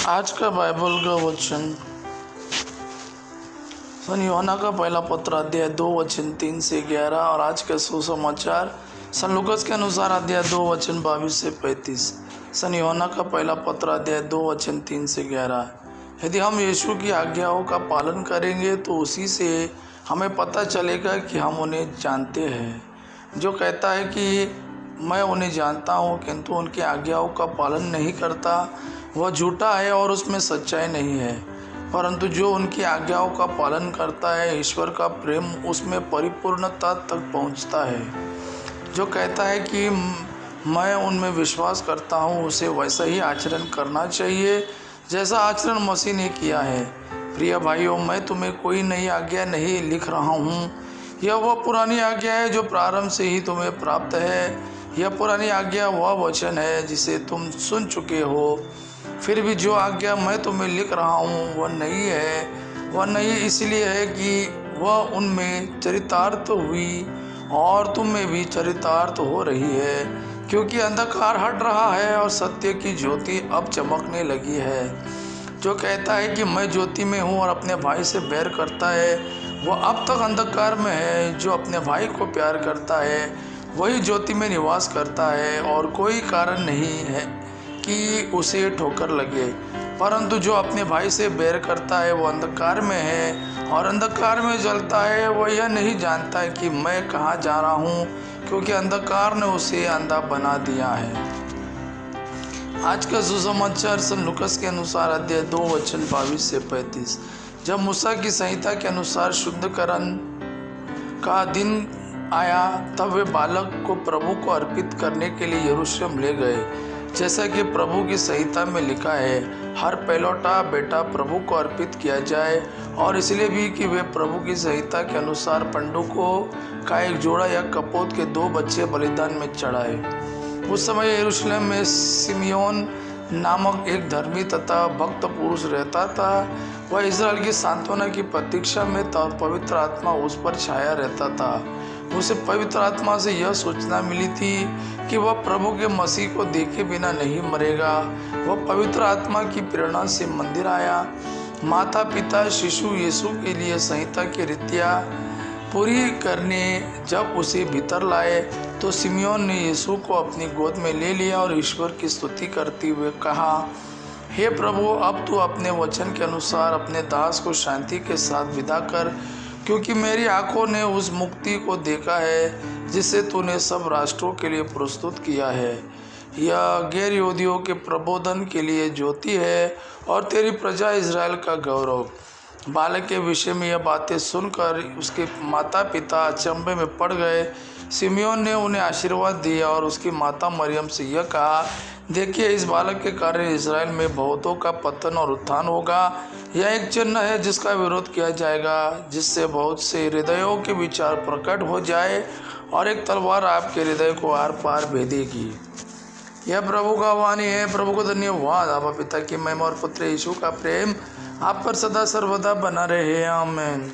आज का बाइबल का वचन सन यूहन्ना का पहला पत्र अध्याय 2 वचन 3 से 11 और आज के सुसमाचार सन लूकास के अनुसार अध्याय 2 वचन 22 से 35। सन यूहन्ना का पहला पत्र अध्याय 2 वचन 3 से 11। यदि हम यीशु की आज्ञाओं का पालन करेंगे तो उसी से हमें पता चलेगा कि हम उन्हें जानते हैं। जो कहता है कि मैं उन्हें जानता हूँ किंतु उनकी आज्ञाओं का पालन नहीं करता, वह झूठा है और उसमें सच्चाई नहीं है। परंतु जो उनकी आज्ञाओं का पालन करता है, ईश्वर का प्रेम उसमें परिपूर्णता तक पहुँचता है। जो कहता है कि मैं उनमें विश्वास करता हूँ, उसे वैसा ही आचरण करना चाहिए जैसा आचरण मसीह ने किया है। प्रिय भाइयों, मैं तुम्हें कोई नई आज्ञा नहीं लिख रहा हूँ, यह वह पुरानी आज्ञा है जो प्रारंभ से ही तुम्हें प्राप्त है। यह पुरानी आज्ञा वह वचन है जिसे तुम सुन चुके हो। फिर भी जो आज्ञा मैं तुम्हें लिख रहा हूँ वह नई है। वह नई इसलिए है कि वह उनमें चरितार्थ हुई और तुम में भी चरितार्थ हो रही है, क्योंकि अंधकार हट रहा है और सत्य की ज्योति अब चमकने लगी है। जो कहता है कि मैं ज्योति में हूँ और अपने भाई से बैर करता है, वह अब तक अंधकार में है। जो अपने भाई को प्यार करता है वही ज्योति में निवास करता है और कोई कारण नहीं है कि उसे ठोकर लगे। परंतु जो अपने भाई से बैर करता है वो अंधकार में है और अंधकार में जलता है। वह यह नहीं जानता है कि मैं कहाँ जा रहा हूँ, क्योंकि अंधकार ने उसे अंधा बना दिया है। आज का सुसमाचार सन लूकास के अनुसार अध्याय 2 वचन 22 से 35। जब मूसा की संहिता के अनुसार शुद्धिकरण का दिन आया, तब वे बालक को प्रभु को अर्पित करने के लिए यरूशलेम ले गए। जैसा कि प्रभु की संहिता में लिखा है, हर पहलौठा बेटा प्रभु को अर्पित किया जाए, और इसलिए भी कि वे प्रभु की संहिता के अनुसार पंडुकों का एक जोड़ा या कपोत के 2 बच्चे बलिदान में चढ़ाए। उस समय यरूशलेम में सिमियोन नामक एक धर्मी तथा भक्त पुरुष रहता था। वह इस्राएल की सांत्वना की प्रतीक्षा में था और पवित्र आत्मा उस पर छाया रहता था। उसे पवित्र आत्मा से यह सूचना मिली थी कि वह प्रभु के मसीह को देखे बिना नहीं मरेगा। वह पवित्र आत्मा की प्रेरणा से मंदिर आया। माता पिता शिशु यीशु के लिए संहिता की रीतियाँ पूरी करने जब उसे भीतर लाए, तो सिमियोन ने यीशु को अपनी गोद में ले लिया और ईश्वर की स्तुति करते हुए कहा, हे प्रभु, अब तू अपने वचन के अनुसार अपने दास को शांति के साथ विदा कर, क्योंकि मेरी आंखों ने उस मुक्ति को देखा है जिसे तूने सब राष्ट्रों के लिए प्रस्तुत किया है। यह गैर यहूदियों के प्रबोधन के लिए ज्योति है और तेरी प्रजा इज़राइल का गौरव। बालक के विषय में यह बातें सुनकर उसके माता पिता अचंभे में पड़ गए। सिमियोन ने उन्हें आशीर्वाद दिया और उसकी माता मरियम से यह कहा, देखिए, इस बालक के कारण इज़राइल में बहुतों का पतन और उत्थान होगा। यह एक चिन्ह है जिसका विरोध किया जाएगा, जिससे बहुत से हृदयों के विचार प्रकट हो जाए और एक तलवार आपके हृदय को आर पार भेदेगी। यह प्रभु का वाणी है। प्रभु को धन्यवाद। आबा पिता की महिमा और पुत्र यीशु का प्रेम आप पर सदा सर्वदा बना रहे। आमीन।